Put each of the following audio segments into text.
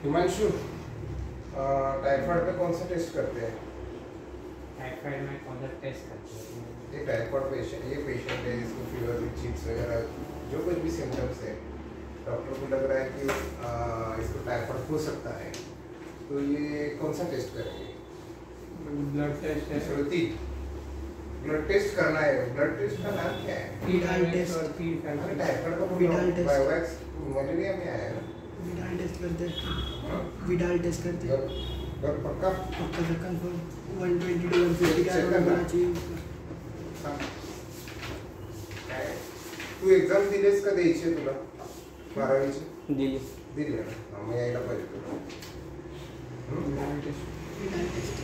Himanshu, typhoid में कौन सा टेस्ट करते हैं? टाइफाइड में कौन सा टेस्ट करते हैं? ये टाइफाइड पेशेंट, ये पेशेंट है जिसको फीवर विद चिक्स वगैरह जो कुछ भी सिम्टम्स है, डॉक्टर को लग रहा है कि इसको टाइफाइड हो सकता है, तो ये कौन सा टेस्ट करेंगे? ब्लड टेस्ट है। श्रुति, ब्लड टेस्ट करना है। ब्लड टेस्ट का नाम क्या है? विडाल टेस्ट और टाइफाइड का विडाल टेस्ट। बायोवैक्स मलेरिया में आया है ना? विडाल टेस्ट करते हैं। विडाल टेस्ट करते हैं। पर पक्का पक्का से कंफर्म 120 to 150 का चेक करना। होना चाहिए। तू एक्झाम दिलीस का द्यायची तुला 12वीची? दिली. दिली ना, मग यायला पाहिजे तुला. Widal test. Widal test.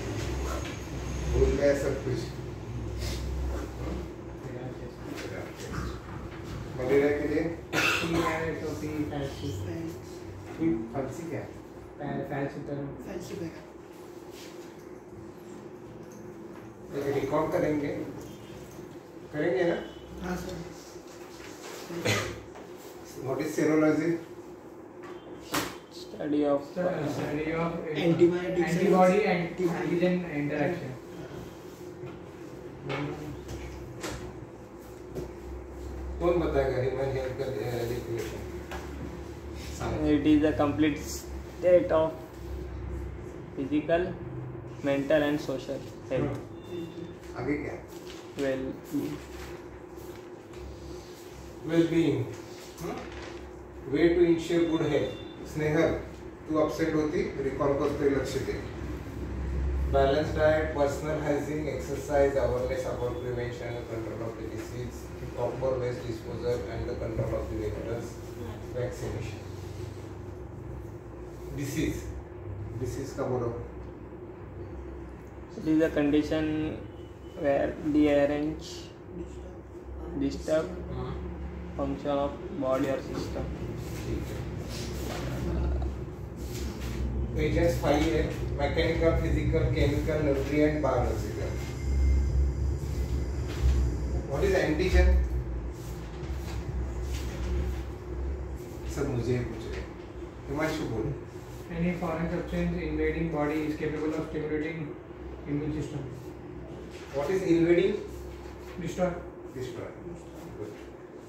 भूल गया सब कुछ. Widal test. मलेरिया के लिए पी है तो पी फैल्सी। फंसी क्या? फैल्सी तो फैंसी बैग। रिकॉर्ड करेंगे ना? हाँ sir. What is serology? Study of study of Antibiotics and antibody and antibody. Antigen interaction. कौन बताएगा ह्यूमन हेल्थ का definition? it is a complete state of physical, mental and social health. आगे क्या? Well, wellbeing, way to ensure good health. Snehal, तू upset होती, recall करतोय, लक्ष दे. Balance diet, personal hygiene, exercise, awareness about prevention and control of the disease, proper waste disposal and the control of the vectors, vaccination. Disease का बोलो. it is a condition where rearrange, disturb function of body or system. ठीक है. Pages 5 है. Mechanical, physical, chemical, nutrient, biological. What is antigen? सब मुझे ही पूछ रहे. हिमांशु बोल. Any foreign substance invading body is capable of stimulating immune system. What is invading? Destroy. Destroy. Good.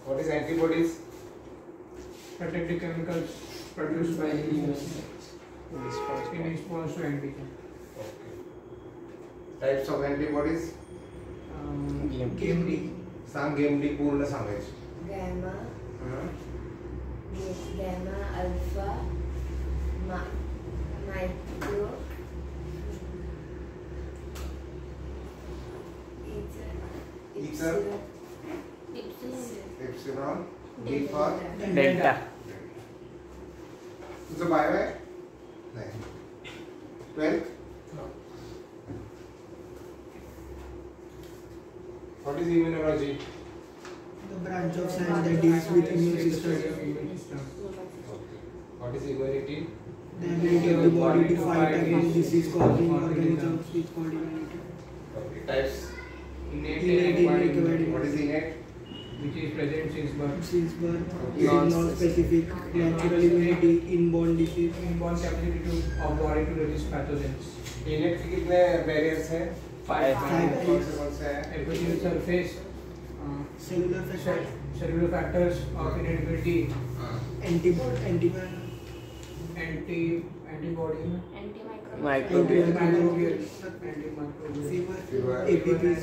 What is antibodies? Protective chemicals produced by the immune system in response to antigen. Okay. Types of antibodies? GMD. सांग गेमडी पूर्ण सांगायची. Gamma hmm? Gamma alpha micro epsilon, D for Delta. तुझं bio आहे? नाही. 12th? What is immunology? The branch of science that deals with immune system. Immune system. What is immunity? The ability of the body to fight against disease-causing organisms is called immunity. Okay. Types? Innate Innate and acquired acquired immunity, What is innate? which is present since birth. Since birth, Okay. it is non-specific, natural immunity, inborn disease. Inborn capacity of body to resist pathogens. innate के कितने barriers हैं? 5. कौन से हैं? Epithelial surface, Cellular factor, cellular factors of innate immunity, antibody, antibody, Microbial. antimicrobial, fever, Fever. APPs,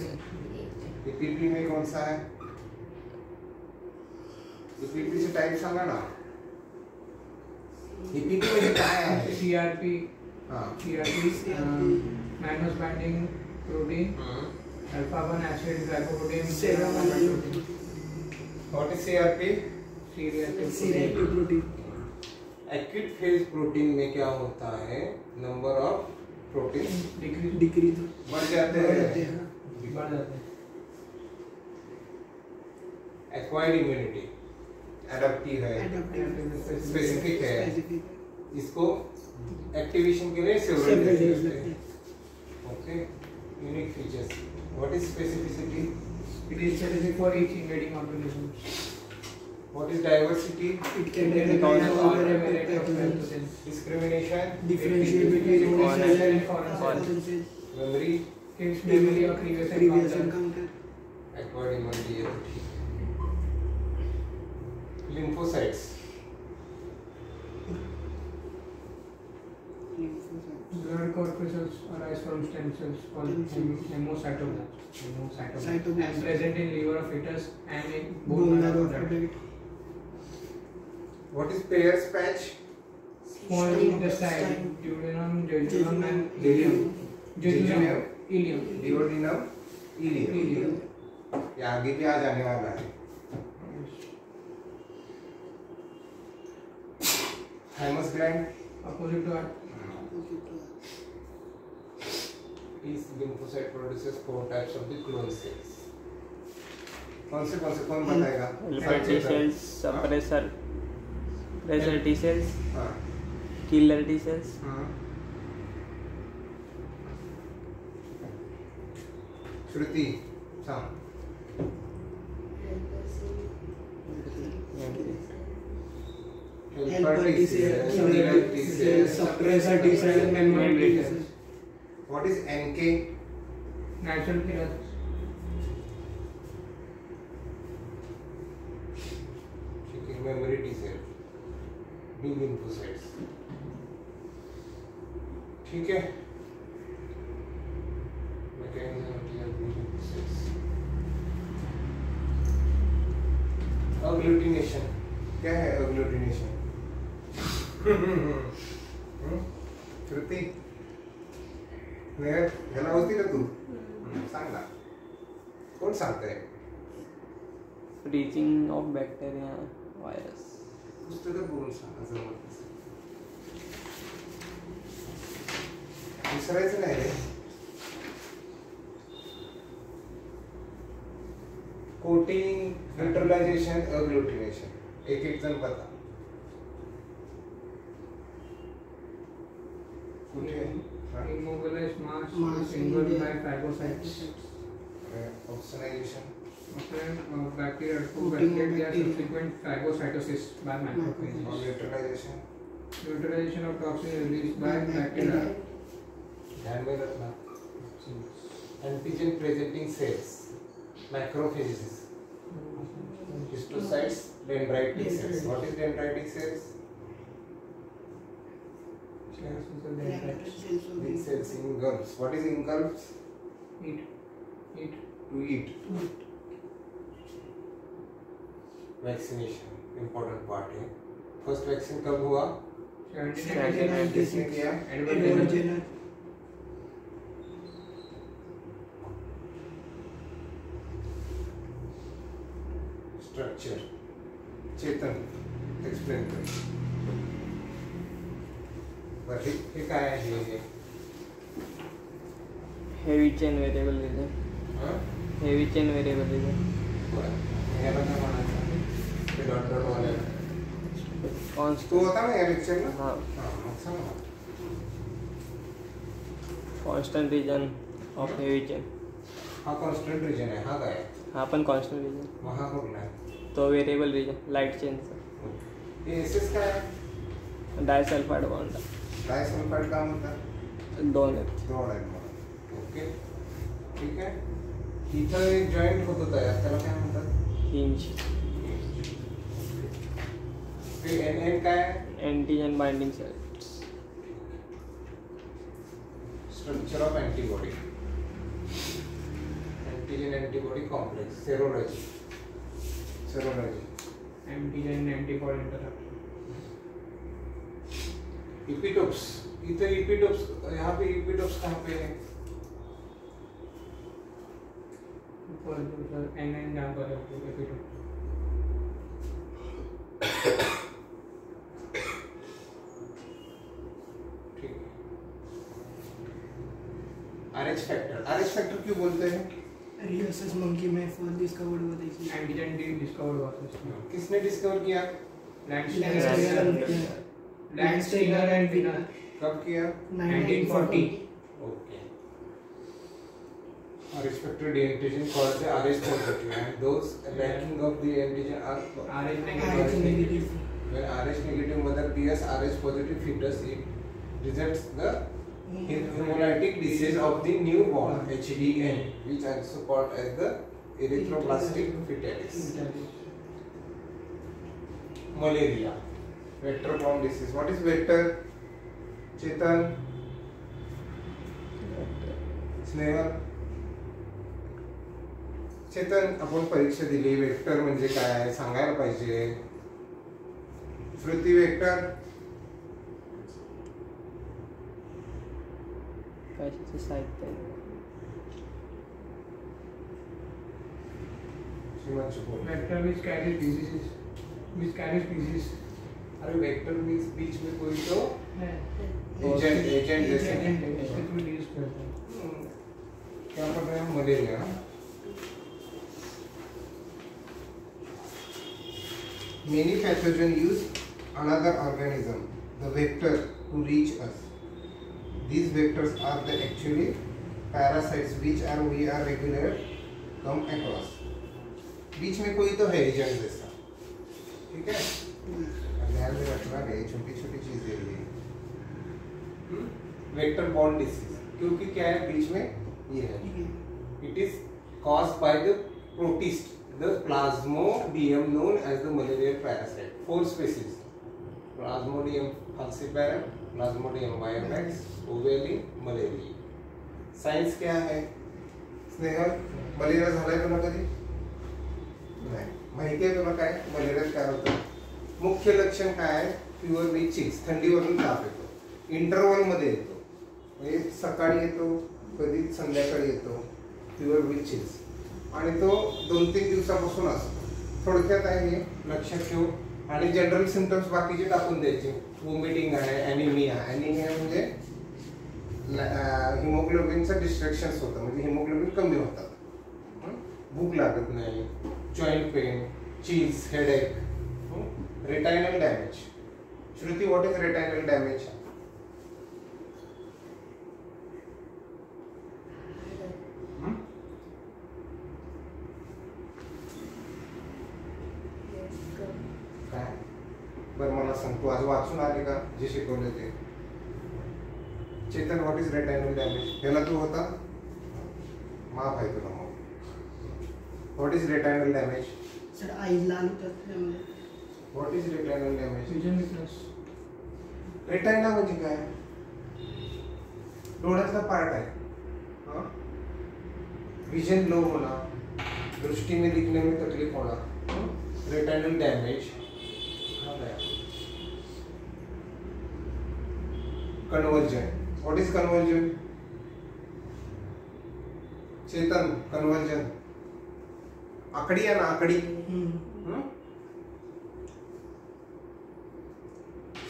EPP में कौन सा है? EPP से टाइप सांगा ना. EPP म्हणजे काय आहे? CRP, हाँ. mannose binding protein, alpha-1 acid glycoprotein, serum protein, What is CRP? C-reactive protein. Acute phase protein में क्या होता है? नंबर ऑफ प्रोटीन Decrease, बढ़ जाते बढ़ हैं. जाते हैं. बढ़ जाते हैं. एक्वायर्ड इम्यूनिटी एडाप्टिव है, Adaptive, स्पेसिफिक है. specific, इसको एक्टिवेशन के लिए several सेवरल days डेज लगते लगते हैं. हैं. Okay. Unique features. What is specificity? It is specific for each invading organism. What is diversity? It can There is recognize also all other the variety of pathogens. pathogens. Discrimination. Differentiate between Foreign foreign cell cell and and foreign foreign cell. cells. Memory. Gives memory of previous Previous encounter. encounter. Acquired immunity ये तो ठीक है. Lymphocytes. Blood corpuscles arise from stem cells called hemocytoblasts. Cytoblasts. And present in liver of fetus and in Bone marrow of adult. adult. What is Peyer's patch? Small intestine, duodenum, jejunum, and ileum. Jejunum. Ileum. Duodenum. Ileum. Ileum. ये आगे भी आ जाने वाला है. Thymus gland. Opposite to heart. Each lymphocyte produces 4 types of the clone cells. कौन से कौन बताएगा? helper T cells, suppressor T cells, हाँ. killer T cells, हाँ. श्रुति. सांग. Helper T cell, killer T cell, suppressor T cell, memory T cell. What is NK? Natural killer. Memory T cell. B lymphocytes. ठीक है. Mechanism of the B lymphocytes. Agglutination. क्या है agglutination? श्रुति. ह्याला होती का तू? सांग ना. कोण सांगतंय? reaching of bacteria, virus. पुस्तकं बोलून सांग असं म्हणत विसरायचं नाही रे. Coating, neutralisation, agglutination. एक जण बता. कुठे? Immobilized mass Mass involved in by the phagocytes. ऑक्सिनायझेशन. Bacteria to Coating of bacteria bacteria. subsequent phagocytosis by macrophages. Neutralisation. Neutralization of toxin released by bacteria. ध्यान में रखना. Antigen presenting sales. Macrophages. Histiocytes, dendritic cells. What is dendritic cells? These cells engulfs. What is engulfs? Eat. To eat. Vaccination important part है. First vaccine कब हुआ? 1796. किसने किया? Edward Edward Jenner. Jenner. Structure. चेतन. Explain कर. बरं हे काय आहे हे? Heavy chain variable region. हाँ? Heavy chain variable region. बरं. ह्याला काय म्हणायचं? ते डॉट डॉट वाल्याला. तू Constant. होता ना या लेक्चरला? हाँ. हां, मग सांग ना. Constant region of heavy chain. हा कॉन्स्टंट रिजन आहे. हा काय? हा पण constant region. मग हा कुठला आहे? तो variable region. Light chain चा. हे एसएस काय आहे? Disulfide bond. डायसल्फाइड का म्हणतात? दोन आहेत. दोन आहेत मला. ओके. ठीक आहे. इथं एक जॉईंट होत तयार, त्याला काय म्हणतात? Hinge. ते एन एन काय आहे? Antigen binding sites. Structure of antibody. Antigen antibody complex. Serology. Antigen antibody interaction. इपिटोप्स. इधर इपिटोप्स, यहाँ पे इपिटोप्स कहाँ पे है? NN जहाँ पर है epitope. ठीक है. RH फैक्टर क्यों बोलते हैं? Rhesus monkey में first discovered हुआ था इसलिए. Antigen discovered हुआ था इसमें. किसने डिस्कवर किया? Landsteiner and Wiener. कब किया? 1940. Okay. restricted antigen called the Rh positive, and those lacking of the antigen are RH RH negative. negative. when Rh negative mother bears Rh positive fetus, it results the hemolytic disease of the newborn HDN, which also called as the erythroblastic fetalis. Malaria, vector-borne disease. What is vector? Chetan, Snehal, Chetan, आपण परीक्षा दिली, vector म्हणजे काय सांगायला पाहिजे. श्रुती, vector कशाचं साहित्य श्रीमंत बोल. Vector which carries diseases. Which carries disease. अरे वेक्टर मीन्स बीच में कोई तो Agent. एजेंट जैसे Agent में use करते हैं. क्या पढ़ रहे हैं? Malaria. Many pathogens use another organism, the vector, to reach us. These vectors are the actually parasites which are we are regular come across. बीच में कोई तो है एजेंट जैसा, ठीक है? ध्यान में रखना है, छोटी छोटी चीजें ये. वेक्टर बॉर्न डिसीज, क्योंकि क्या है बीच में ये है. It is caused by the protist, the Plasmodium known as the malarial parasite. 4 species: Plasmodium falciparum, Plasmodium vivax, ovale, malaria. Science क्या है? स्नेहल, मलेरिया झालाय तुला कधी? नाही. माहिती आहे तुला काय मलेरिया काय होतं? मुख्य लक्षण काय आहे? फीवर विथ चिक्स, थंडीवरून ताप येतो. इंटरवल मध्ये येतो, म्हणजे सकाळी येतो, कधी संध्याकाळी येतो. फीवर विथ चिक्स, आणि तो 2-3 दिवसापासून असतो. थोडक्यात आहे हे लक्षात ठेवू. आणि जनरल सिम्पटम्स बाकीचे टाकून द्यायचे. वॉमिटिंग आहे, ॲनिमिया. ॲनिमिया म्हणजे हिमोग्लोबिनचं डिस्ट्रक्शन्स होतं, म्हणजे हिमोग्लोबिन कमी होतात. भूक लागत नाही, जॉईंट पेन, चीज, headache, retinal damage. Shruti, what is retinal damage? काय बरं मला सांग, तू आज वाचून आले का जे शिकवले ते? Chetan, what is retinal damage? ह्याला तू होता, माफ आहे तुला. मग what is retinal damage? Sir eyes लाल होतात त्यामुळे. What is retinal damage? Vision weakness. Retina म्हणजे काय? डोळ्यातला पार्ट आहे. विजन लो होना, दृष्टि में दिखने में तकलीफ होना, retinal damage. Conversion, what is conversion? Chetan, conversion आकड़ी है ना, आकड़ी.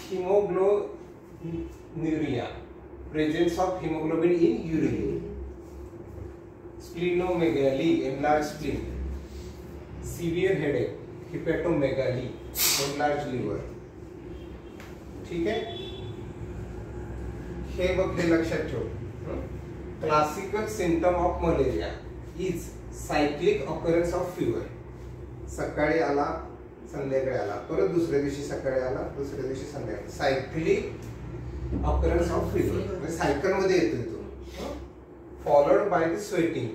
Hemoglobinuria, presence of hemoglobin in urine. Splenomegaly, enlarged spleen. Severe headache, hepatomegaly, enlarged liver. ठीक है? हे बघ, लक्षात ठेव. Classical symptom of malaria is cyclic occurrence of fever. सकाळी आला, संध्याकाळी आला, परत दुसऱ्या दिवशी सकाळी आला, दुसऱ्या दिवशी संध्याकाळी. सायक्लिक ऑकरन्स ऑफ फीवर, म्हणजे सायकल मध्ये येतोय तो. फॉलोड बाय द स्वेटिंग,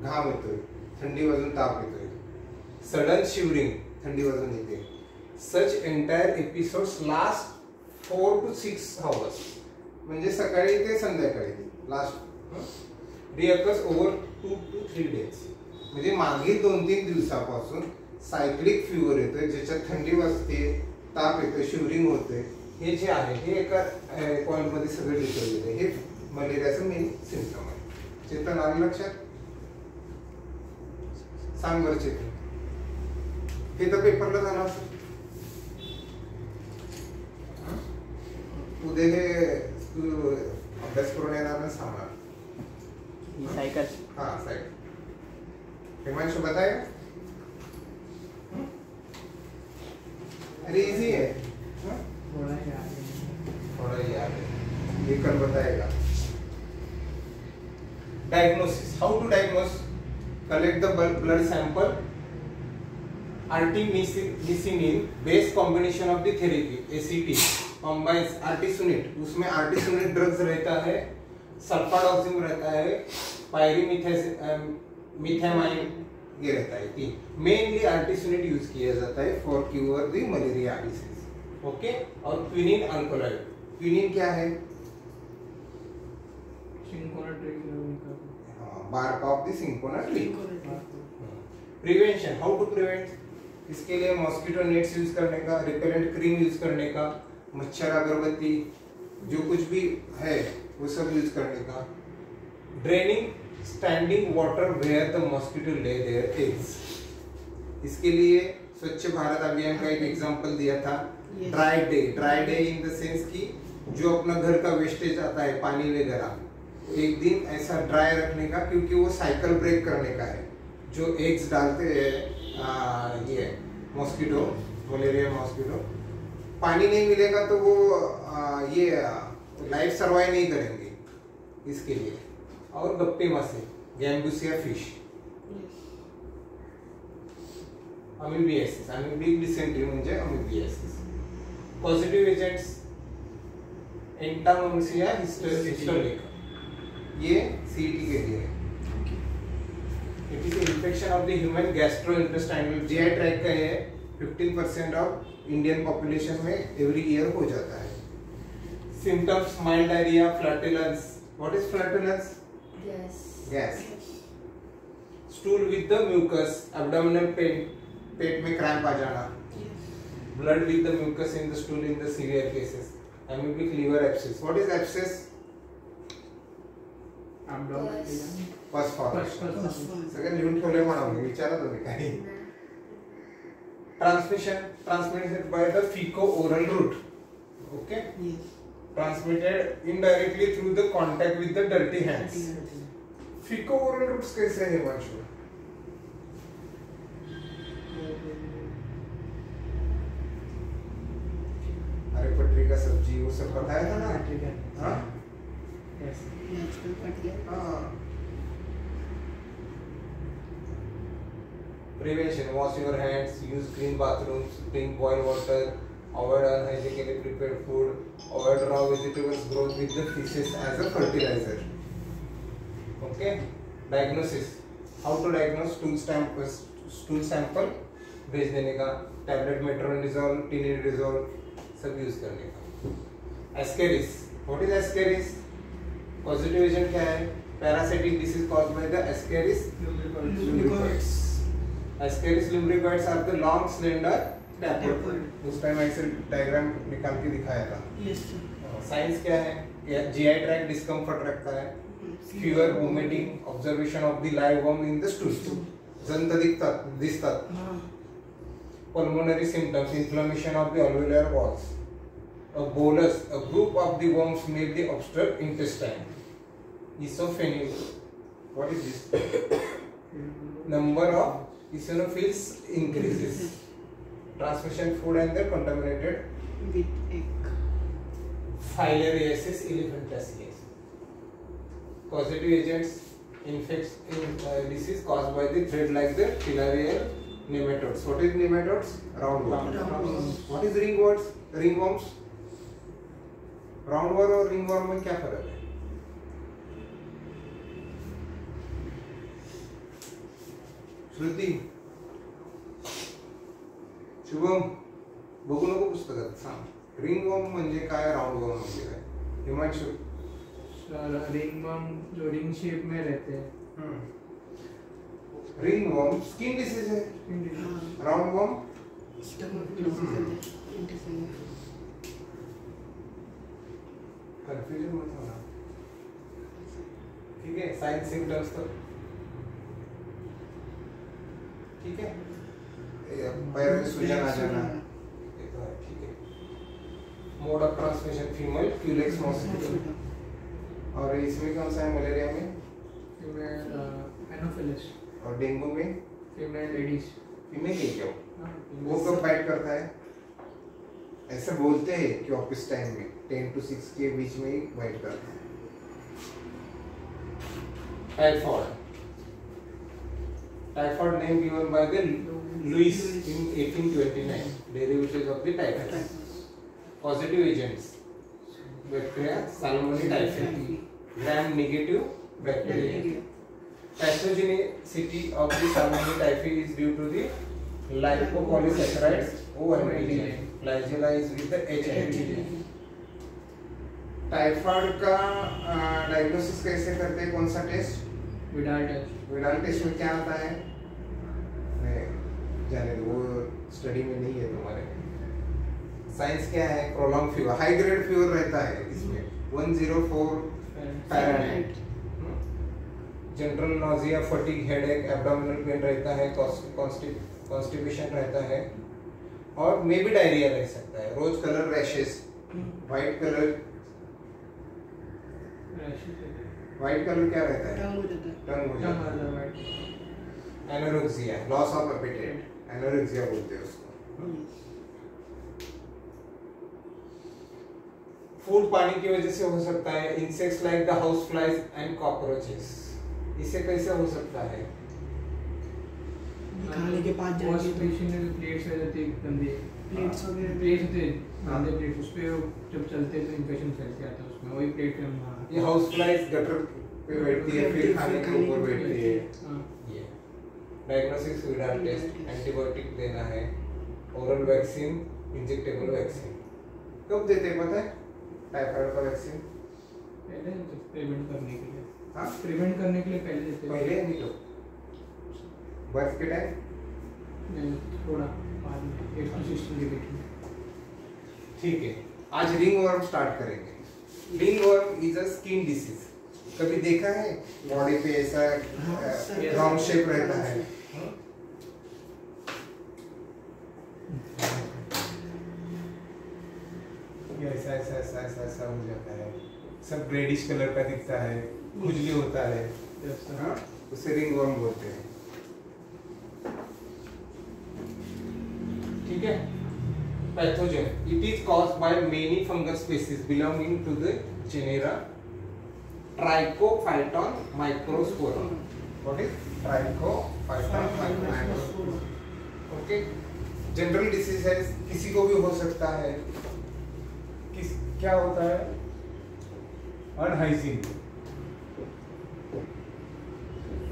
घाम येतोय, थंडी वाजून ताप येतोय. सडन शिवरिंग, थंडी वाजून येते. Such entire episodes last 4 to 6 hours, म्हणजे सकाळी ते संध्याकाळी last. Recurs over 2 to 3 days, म्हणजे मागील 2-3 दिवसापासून सायक्लिक फीवर येतोय, ज्याच्यात थंडी वाजते, ताप येतोय, शिवरिंग होते. हे जे आहे हे एका पॉइंट मध्ये सगळे डिटेल आहे. हे मलेरियाचं मेन सिम्पटम आहे. चेतन, आलं लक्षात? सांग बरं चेतन, हे तर पेपरला झालं असं. उद्या हे तू अभ्यास करून येणार ना, सांगणार. सायकल. हाँ साइड. हिमांशु बताएगा? अरे इजी है, थोड़ा याद है. थोड़ा याद है, ये कल बताएगा. Diagnosis, how to diagnose collect the blood sample. Artemisinin base combination of the therapy ACT combines artesunate, उसमें artesunate drugs रहता है, sulfadoxime रहता है, pyrimethamine ये रहता है तीन. Mainly artesunate यूज किया जाता है for cure the malaria disease. Okay. और क्विनिन अल्कोलॉइड. क्विनिन क्या है? सिंकोना ट्री का bark of the cinchona tree. Prevention, how to prevent? इसके लिए मॉस्किटो नेट्स यूज करने का, रिपेलेंट क्रीम यूज करने का, मच्छर अगरबत्ती जो कुछ भी है वो सब यूज करने का. Draining standing water where the mosquito lay their eggs. इसके लिए स्वच्छ भारत अभियान का एक एग्जांपल दिया था. Dry day in the sense कि जो अपना घर का वेस्टेज आता है पानी वगैरह एक दिन ऐसा ड्राई रखने का, क्योंकि वो साइकिल ब्रेक करने का है. जो एग्स डालते हैं ये मॉस्किटो, मलेरिया मॉस्किटो, पानी नहीं मिलेगा तो वो ये लाइफ सर्वाइव नहीं करेंगे. इसके लिए. और गप्पे मासे, gambusia fish, amoebiasis, amoebic dysentery म्हणजे amoebiasis. Positive agents entamoeba histolytica, ये सीटी के लिए है. It is infection of the human gastrointestinal. GI tract का है. 15% ऑफ इंडियन पॉपुलेशन में एवरी ईयर हो जाता है. Symptoms mild diarrhoea, flatulence. What is flatulence? Gas. Stool with the mucus, abdominal pain, पेट में क्रैम्प आ जाना. Blood with the mucus in the stool in the severe cases. Amoebic liver abscess. What is abscess? Pus सगळं लिहून ठेवलंय म्हणा मी, विचारा तुम्ही काही. Transmission transmitted by the faeco oral route. Okay. Transmitted indirectly through the contact with the dirty hands. Faeco oral routes कैसे है वंशु? अरे पटरी का सब्जी वो सब बताया था ना. हाँ Prevention: wash your hands, use clean bathrooms, drink boiled water, avoid unhygienically prepared food, avoid raw vegetables growth with the fishes as a fertilizer. Okay. Diagnosis: how to diagnose? stool sample भेज देने का, tablet मेट्रोनिडोल, टिनिडोल सब use करने का. Ascaris. What is ascaris? Positive agent क्या है? Parasitic disease caused by the ascaris lumbricoids. Ascaris lumbricoids are the long slender tapered. उस time ऐसे डायग्राम निकाल के दिखाया था. साइंस क्या है? जीआई ट्रैक्ट डिस्कम्फर्ट रखता है. Fever, vomiting, observation of the live worm in the stool. जंत दिसतात. Pulmonary symptoms: inflammation of the alveolar walls. A bolus, a group of the worms may be obstruct intestine. Eosinophils. What is this? Number of eosinophils increases. Transmission: food and they're contaminated with egg. Filariasis elephantiasis. Positive agents: disease caused by the thread like the filarial nematodes. What is nematodes? Roundworms. What is ringworms? Ringworms. Roundworm और ringworm में क्या फर्क है? श्रुति, शुभम, बघू नको पुस्तकात, सांग. Ringworm म्हणजे काय, राउंडवर्म म्हणजे काय? हिमांशु. रिंगवर्म जो रिंग शेप में रहते हैं. रिंगवर्म स्किन डिसीज है. राउंडवर्म कंफ्यूजन मत होना. ठीक है. साइन सिम्टम्स तो ठीक है. पैर में सूजन आ जाना ये तो है. ठीक है. Mode of transmission: female Culex mosquito. और इसमें कौन सा है? मलेरिया में फीमेल एनोफिलिस. और डेंगू में फीमेल एडिस. फीमेल ही क्यों? वो कब बाइट करता है? ऐसे बोलते हैं कि ऑफिस टाइम में 10 to 6 के बीच में ही बाइट करता है. Typhoid. Typhoid name given by the Louis in 1829. Derivatives of the typhus. Positive agents. Bacteria Salmonella typhi. Gram negative bacteria. Pathogenicity of the Salmonella typhi is due to the lipopolysaccharides O antigen. Flagella is with the H antigen. Typhoid का diagnosis कैसे करते हैं? कौन सा test? Widal test. Widal test में क्या आता है? जाने दो, वो स्टडी में नहीं है तुम्हारे। साइंस क्या है? Prolong fever, high grade fever रहता है इसमें 104 Fahrenheit. General nausea, fatigue, headache, abdominal pain रहता है, कॉन्स्टिपेशन रहता है और मे भी डायरिया रह सकता है। रोज कलर रैशेस, व्हाइट कलर क्या रहता है? टंग हो जाता है। Anorexia, loss of appetite, anorexia बोलते हैं उसको। फूड पानी की वजह से हो सकता है। Insects like the house flies and cockroaches. इससे कैसे हो सकता है? खाने के बाद वॉश बेसिन में प्लेट्स रहते हैं गंदे, प्लेट्स वगैरह प्लेट्स होते हैं गंदे प्लेट, उस पे जब चलते हैं तो इन्फेक्शन फैल जाता है उसमें, वही प्लेट में ये हाउस फ्लाइज गटर पे बैठती है, फिर खाने के ऊपर बैठती है। ये डायग्नोसिस विडाल टेस्ट, एंटीबायोटिक देना है, ओरल वैक्सीन, इंजेक्टेबल वैक्सीन। कब देते हैं पता है टाइफाइड का वैक्सीन? पहले प्रिवेंट करने के लिए। हाँ, प्रिवेंट करने के लिए पहले देते हैं। पहले नहीं तो बर्थ के टाइम नहीं, थोड़ा बाद में 8 to 16 के बीच में। ठीक है, आज रिंग वर्म स्टार्ट करेंगे। Ring worm is a skin disease. कभी देखा है बॉडी पे ऐसा राउंड शेप रहता है? ये ऐसा ऐसा ऐसा ऐसा ऐसा हो जाता है, सब रेडिश कलर का दिखता है, खुजली होता है, हाँ? उसे रिंग वर्म बोलते हैं। ठीक है। Pathogen, it is caused by many fungus species belonging to the genera trichophyton microsporum. What is trichophyton microsporum? Okay. General disease है, किसी को भी हो सकता है। क्या होता है? अनहाइजीन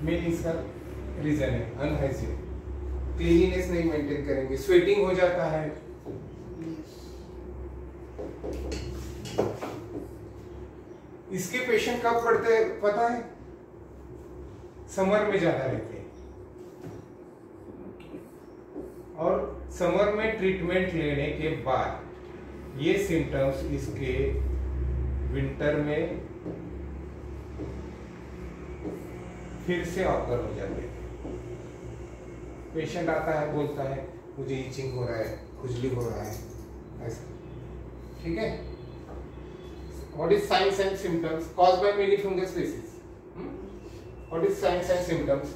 मेन इसका रीजन है, अनहाइजीन। क्लीनिनेस नहीं मेंटेन करेंगे, स्वेटिंग हो जाता है। इसके पेशेंट कब पड़ते हैं पता है? समर में ज्यादा रहते हैं और समर में ट्रीटमेंट लेने के बाद ये सिम्टम्स इसके विंटर में फिर से ऑकर हो जाते हैं। पेशेंट आता है, बोलता है मुझे इचिंग हो रहा है, खुजली हो रहा है, ऐसा। ठीक है। What is signs and symptoms caused by many fungal species? What is signs and symptoms?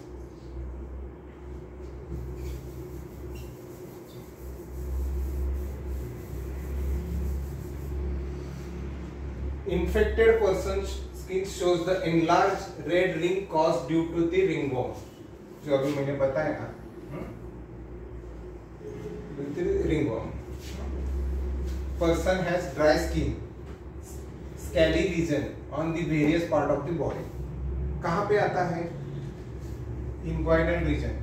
Infected person's skin shows the enlarged red ring caused due to the ringworm. जो अभी मैंने बताया ना, ringworm. Person has dry skin, scaly region on the various part of the body. कहाँ पे आता है? Inguinal region.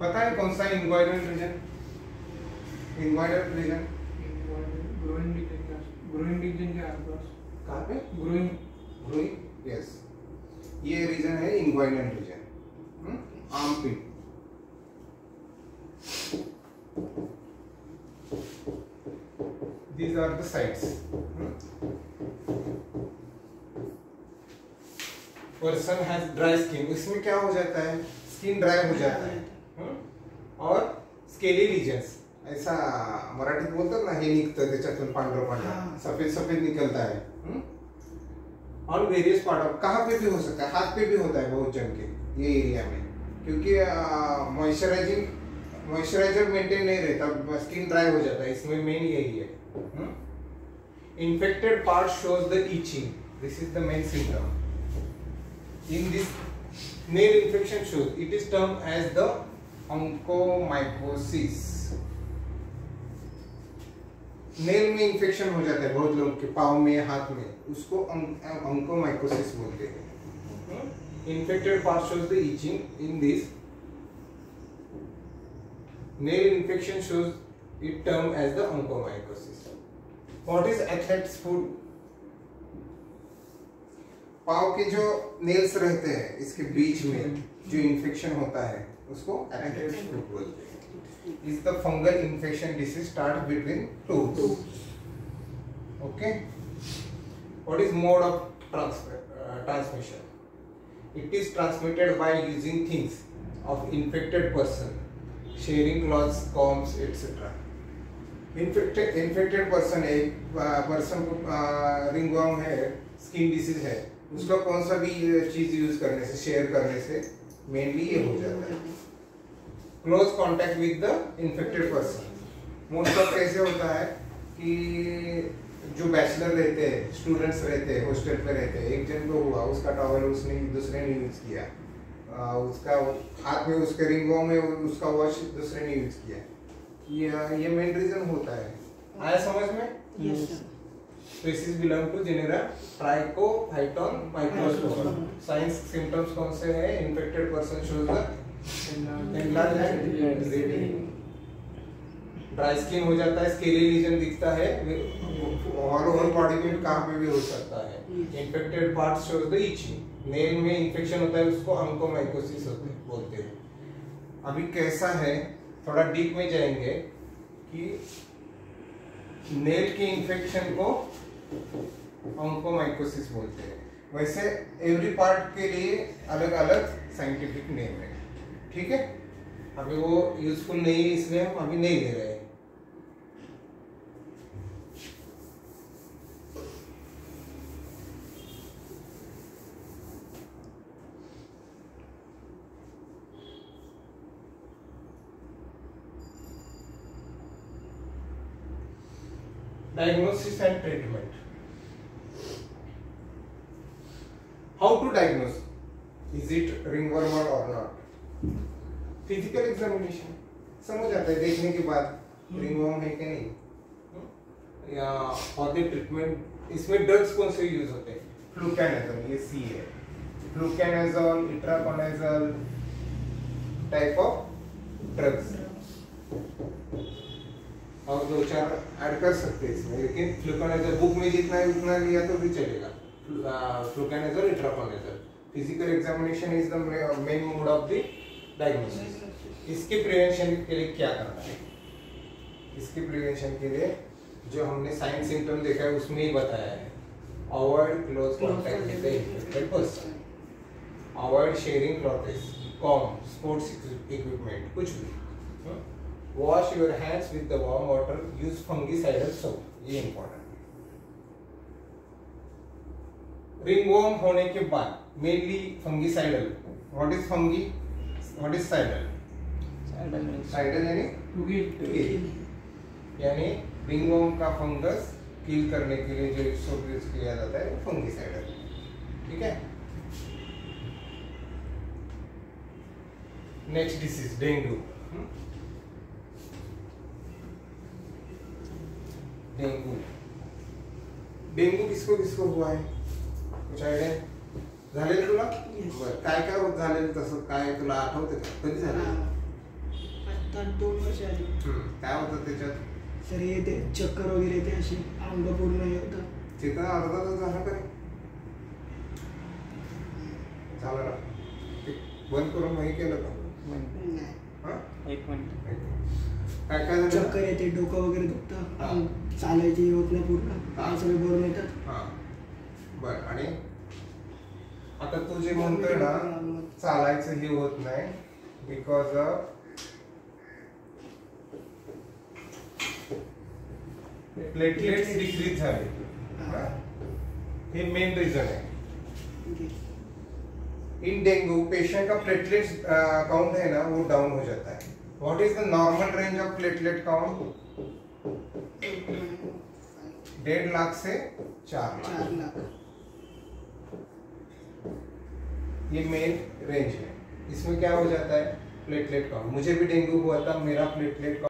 पता है कौन सा inguinal region? Inguinal region groin region के आसपास। कहाँ पे? ग्रोइंग। यस, ये रीजन है inguinal region. Armpit. These are the sites. Person has dry skin. इसमें क्या हो जाता है? स्किन ड्राई हो जाता है और स्केली रीजन्स, ऐसा मराठीत बोलतात ना, हे निघतं त्याच्यातून पांढरं पांढरं सफेद सफेद निकलता है ऑन वेरियस पार्ट ऑफ। कहाँ पे भी हो सकता है, हाथ पे भी होता है बहुत जन के ये एरिया में, क्योंकि मॉइस्चराइजर मेंटेन नहीं रहता, स्किन ड्राई हो जाता है। इसमें मेन यही है। infected part shows the itching. This is the main symptom. In this nail infection shows, it is termed as the onchomycosis. Nail में इंफेक्शन हो जाता है बहुत लोगों के पाँव में, हाथ में, उसको onchomycosis बोलते हैं. Infected part shows the itching. In this nail infection shows it termed as the onchomycosis. What is athlete's foot? पाँव के जो नेल्स रहते हैं इसके बीच में जो इंफेक्शन होता है उसको athlete's foot बोलते हैं. Is the fungal infection disease starts between toes. Okay. What is mode of transmission? It is transmitted by using things of infected person, sharing cloths, combs, etc. Infected person, एक person को ringworm है, skin disease है, उसका कौन सा भी चीज use करने से, शेयर करने से मेनली ये हो जाता है. Close contact with the infected person. Most of कैसे होता है कि जो बैचलर रहते हैं, स्टूडेंट्स रहते हैं, हॉस्टल पे रहते हैं, एक जन को हुआ, उसका टॉवल उसने दूसरे ने यूज किया, उसका हाथ में उसके रिंगवर्म में उसका वॉश दूसरे ने यूज किया. ये मेन रीजन होता है. आया समझ में? Yes sir. Species belong to genera trichophyton microspore. Signs symptoms कौन से हैं? Infected person shows the enlarged and bleeding. Dry skin हो जाता है, स्केली लीजन दिखता है, और बॉडी में कहाँ पे भी हो सकता है. Infected part shows the itching. Nail में इन्फेक्शन होता है उसको onchomycosis बोलते हैं. अभी कैसा है, थोड़ा डीप में जाएंगे कि नेल के इन्फेक्शन को onchomycosis बोलते हैं. वैसे एवरी पार्ट के लिए अलग अलग साइंटिफिक नेम है. ठीक है, अभी वो यूजफुल नहीं है इसलिए हम अभी नहीं ले रहे हैं. Diagnosis and treatment. How to diagnose? Is it ringworm or not? Physical examination समझ आता है देखने के बाद रिंगवर्म है कि नहीं. या और द ट्रीटमेंट, इसमें ड्रग्स कौन से यूज होते हैं? फ्लूकैनाजोल, ये सी है. फ्लूकैनाजोल, इट्राकोनाजोल टाइप ऑफ ड्रग्स, और दो चार ऐड कर सकते हैं इसमें, लेकिन फ्लूकैनाजोल बुक में जितना है उतना लिया तो भी चलेगा. Fluconazole, itraconazole. Physical examination is the main mode of the diagnosis. इसके प्रिवेंशन के लिए क्या करना है? इसके प्रिवेंशन के लिए जो हमने साइन सिम्टम देखा है उसमें ही बताया है. Avoid close contact with the infected person, avoid sharing clothes, comb, sports equipment, कुछ भी. Wash your hands with the warm water, use fungicidal soap, ये इंपॉर्टेंट. रिंगवर्म होने के बाद mainly fungicidal. What is fungi, what is cidal? Cidal यानी kill, यानी ringworm का fungus किल करने के लिए जो सोप यूज किया जाता है वो फंगिसाइडल. ठीक है. Next disease dengue. Dengue, dengue किसको किसको हुआ है? कुछ आयडिया झालेलं तुला? बरं, काय काय होत झालेलं तसं काय तुला आठवतं का? कधी झालं? आता 2 वर्ष आली. काय होतं त्याच्यात? सर हे ते चक्कर वगैरे ते अशी अंग पूर्ण हे होतं. तिथं अर्धा तास झाला का? झालं ना? ते बंद करून हे केलं का? नाही. हां, एक मिनिट. काय काय झालं? चक्कर येते, डोकं वगैरे दुखतं, चालायची होत नाही पूर्ण, पाय सगळे भरून येतात. हां, बरं. आणि आता तू जे म्हणतोय ना चालायचं हे होत नाही बिकॉज ऑफ प्लेटलेट्स डिक्रीज झाले. हे मेन रीजन है. इन डेंगू पेशेंट का प्लेटलेट्स काउंट है ना वो डाउन हो जाता है. What is the normal range of platelet count? 1.5 lakh से 4 लाख 4 लाख। ये मेन रेंज है। इसमें क्या हो जाता है, प्लेटलेट काउंट। मुझे भी डेंगू हुआ था, मेरा प्लेटलेट